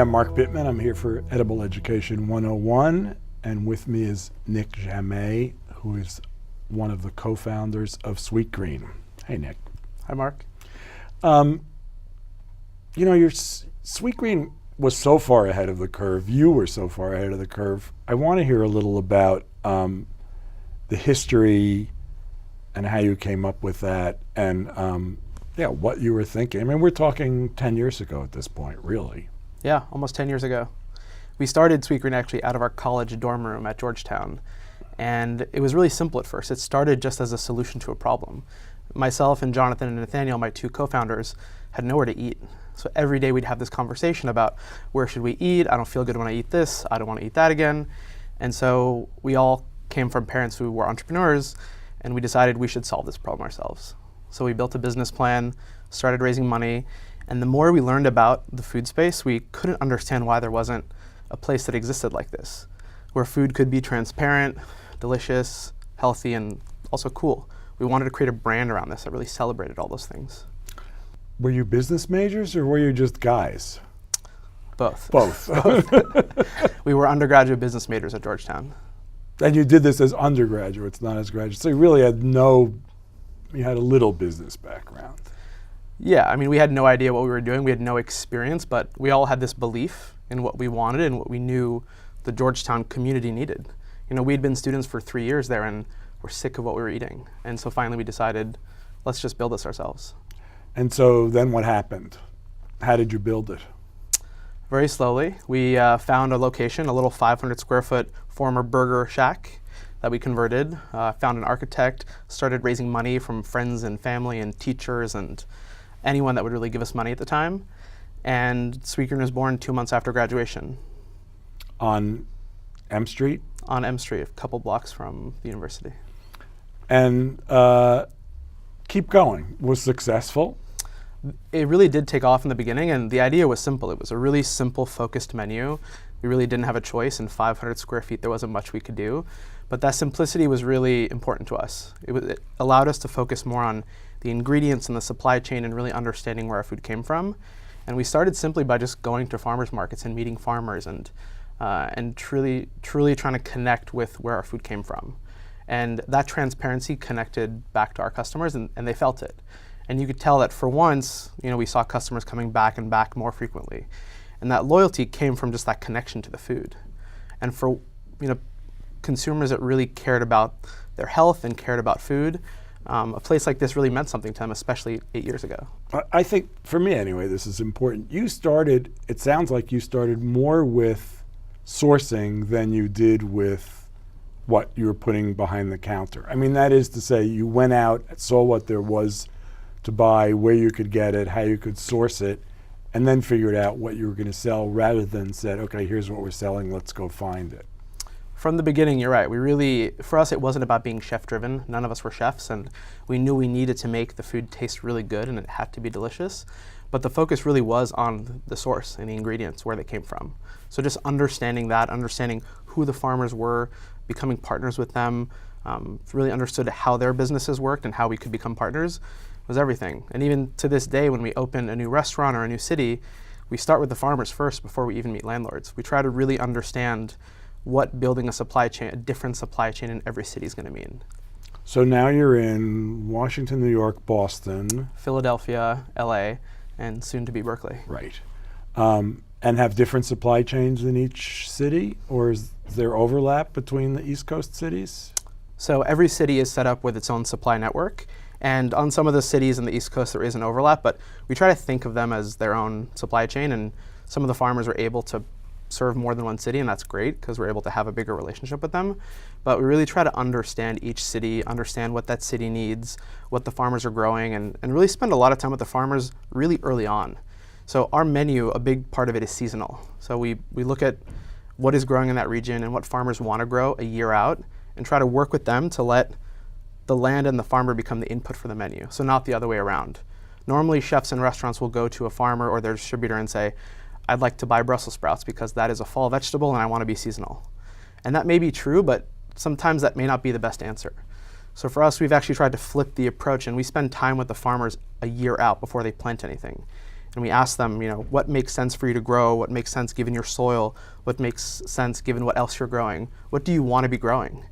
I'm Mark Bittman. I'm here for Edible Education 101, and with me is Nick Jammet, who is one of the co-founders of Sweetgreen. Hey, Nick. Hi, Mark. You know, your Sweetgreen was so far ahead of the curve. You were so far ahead of the curve. I want to hear a little about the history and how you came up with that, and what you were thinking. I mean, we're talking 10 years ago at this point, really. Yeah, almost 10 years ago. We started Sweetgreen actually out of our college dorm room at Georgetown. And it was really simple at first. It started just as a solution to a problem. Myself and Jonathan and Nathaniel, my two co-founders, had nowhere to eat. So every day we'd have this conversation about where should we eat? I don't feel good when I eat this. I don't want to eat that again. And so we all came from parents who were entrepreneurs, and we decided we should solve this problem ourselves. So we built a business plan, started raising money, and the more we learned about the food space, we couldn't understand why there wasn't a place that existed like this, where food could be transparent, delicious, healthy, and also cool. We wanted to create a brand around this that really celebrated all those things. Were you business majors or were you just guys? Both. Both. We were undergraduate business majors at Georgetown. And you did this as undergraduates, not as graduates. So you really had you had a little business background. Yeah, I mean, we had no idea what we were doing. We had no experience, but we all had this belief in what we wanted and what we knew the Georgetown community needed. You know, we'd been students for 3 years there and we're sick of what we were eating. And so finally we decided, let's just build this ourselves. And so then what happened? How did you build it? Very slowly. We found a location, a little 500 square foot former burger shack that we converted, found an architect, started raising money from friends and family and teachers and anyone that would really give us money at the time. And Sweetgreen was born 2 months after graduation. On M Street? On M Street, a couple blocks from the university. And keep going. Was successful? It really did take off in the beginning, and the idea was simple. It was a really simple, focused menu. We really didn't have a choice. In 500 square feet, there wasn't much we could do. But that simplicity was really important to us. It allowed us to focus more on the ingredients and the supply chain and really understanding where our food came from. And we started simply by just going to farmers markets and meeting farmers and truly trying to connect with where our food came from. And that transparency connected back to our customers, and they felt it. And you could tell that for once, you know, we saw customers coming back and back more frequently. And that loyalty came from just that connection to the food. And for, you know, consumers that really cared about their health and cared about food, a place like this really meant something to them, especially 8 years ago. I think, for me anyway, this is important. It sounds like you started more with sourcing than you did with what you were putting behind the counter. I mean, that is to say, you went out, saw what there was to buy, where you could get it, how you could source it, and then figured out what you were going to sell rather than said, okay, here's what we're selling, let's go find it. From the beginning, you're right. For us, it wasn't about being chef-driven. None of us were chefs, and we knew we needed to make the food taste really good, and it had to be delicious. But the focus really was on the source and the ingredients, where they came from. So just understanding that, understanding who the farmers were, becoming partners with them, really understood how their businesses worked and how we could become partners was everything. And even to this day, when we open a new restaurant or a new city, we start with the farmers first before we even meet landlords. We try to really understand what building a different supply chain in every city is going to mean. So now you're in Washington, New York, Boston, Philadelphia, LA, and soon to be Berkeley. Right. And have different supply chains in each city, or is there overlap between the East Coast cities? So every city is set up with its own supply network. And on some of the cities in the East Coast, there is an overlap, but we try to think of them as their own supply chain. And some of the farmers are able to serve more than one city, and that's great because we're able to have a bigger relationship with them. But we really try to understand each city, understand what that city needs, what the farmers are growing, and really spend a lot of time with the farmers really early on. So our menu, a big part of it is seasonal. So we look at what is growing in that region and what farmers want to grow a year out and try to work with them to let the land and the farmer become the input for the menu, so not the other way around. Normally, chefs and restaurants will go to a farmer or their distributor and say, I'd like to buy Brussels sprouts because that is a fall vegetable and I want to be seasonal. And that may be true, but sometimes that may not be the best answer. So for us, we've actually tried to flip the approach, and we spend time with the farmers a year out before they plant anything. and we ask them, what makes sense for you to grow? What makes sense given your soil? What makes sense given what else you're growing? What do you want to be growing?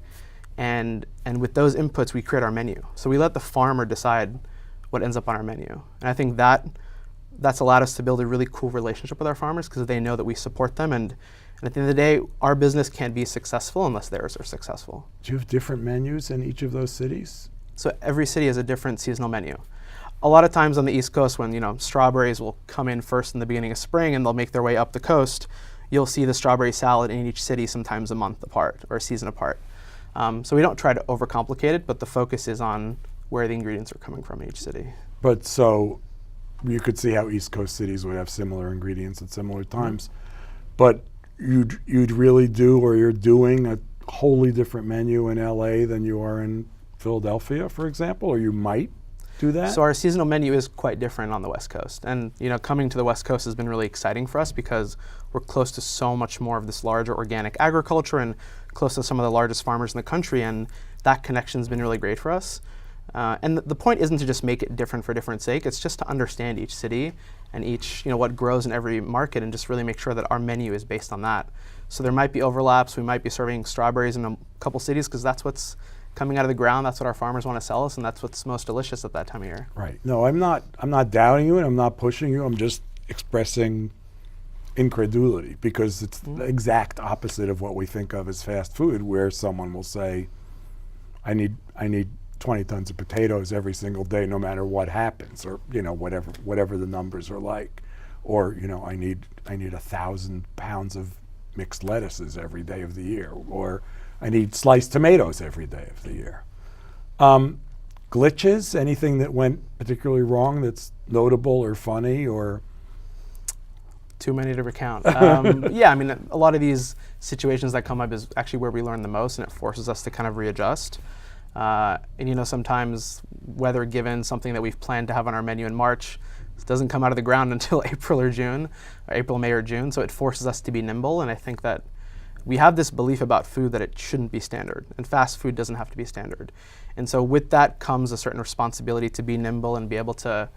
And with those inputs, we create our menu. So we let the farmer decide what ends up on our menu. And I think that's allowed us to build a really cool relationship with our farmers because they know that we support them. And at the end of the day, our business can't be successful unless theirs are successful. Do you have different menus in each of those cities? So every city has a different seasonal menu. A lot of times on the East Coast, when strawberries will come in first in the beginning of spring and they'll make their way up the coast, you'll see the strawberry salad in each city sometimes a month apart or a season apart. So we don't try to overcomplicate it, but the focus is on where the ingredients are coming from in each city. But so you could see how East Coast cities would have similar ingredients at similar times. Mm-hmm. But you'd really do, or you're doing, a wholly different menu in LA than you are in Philadelphia, for example, or you might do that? So our seasonal menu is quite different on the West Coast. And coming to the West Coast has been really exciting for us because we're close to so much more of this larger organic agriculture and close to some of the largest farmers in the country, and that connection's been really great for us. And the point isn't to just make it different for different sake, it's just to understand each city and each, what grows in every market and just really make sure that our menu is based on that. So there might be overlaps, we might be serving strawberries in a couple cities because that's what's coming out of the ground, that's what our farmers want to sell us, and that's what's most delicious at that time of year. Right. No, I'm not doubting you and I'm not pushing you, I'm just expressing incredulity because it's the exact opposite of what we think of as fast food, where someone will say, I need 20 tons of potatoes every single day no matter what happens, or whatever the numbers are like, or I need 1,000 pounds of mixed lettuces every day of the year, or I need sliced tomatoes every day of the year. Glitches, anything that went particularly wrong that's notable or funny or? Too many to recount. Yeah, a lot of these situations that come up is actually where we learn the most, and it forces us to kind of readjust. And sometimes weather given, something that we've planned to have on our menu in March, it doesn't come out of the ground until April, May or June, so it forces us to be nimble, and I think that we have this belief about food that it shouldn't be standard, and fast food doesn't have to be standard. And so with that comes a certain responsibility to be nimble and be able to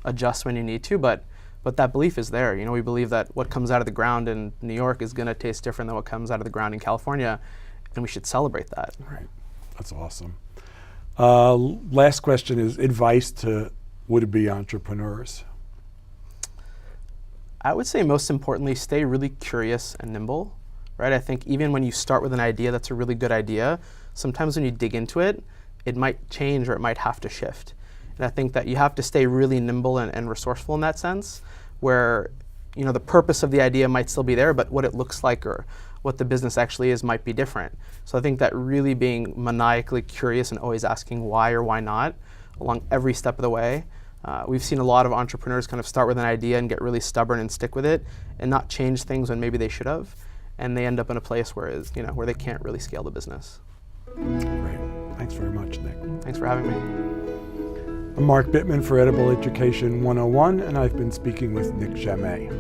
adjust when you need to, but that belief is there. We believe that what comes out of the ground in New York is going to taste different than what comes out of the ground in California, and we should celebrate that. Right. That's awesome. Last question is advice to would-be entrepreneurs. I would say most importantly, stay really curious and nimble, right? I think even when you start with an idea that's a really good idea, sometimes when you dig into it, it might change or it might have to shift. And I think that you have to stay really nimble and resourceful in that sense, where the purpose of the idea might still be there, but what it looks like or what the business actually is might be different. So I think that really being maniacally curious and always asking why or why not along every step of the way. We've seen a lot of entrepreneurs kind of start with an idea and get really stubborn and stick with it and not change things when maybe they should have, and they end up in a place where they can't really scale the business. Great. Thanks very much, Nick. Thanks for having me. I'm Mark Bittman for Edible Education 101, and I've been speaking with Nick Jammet.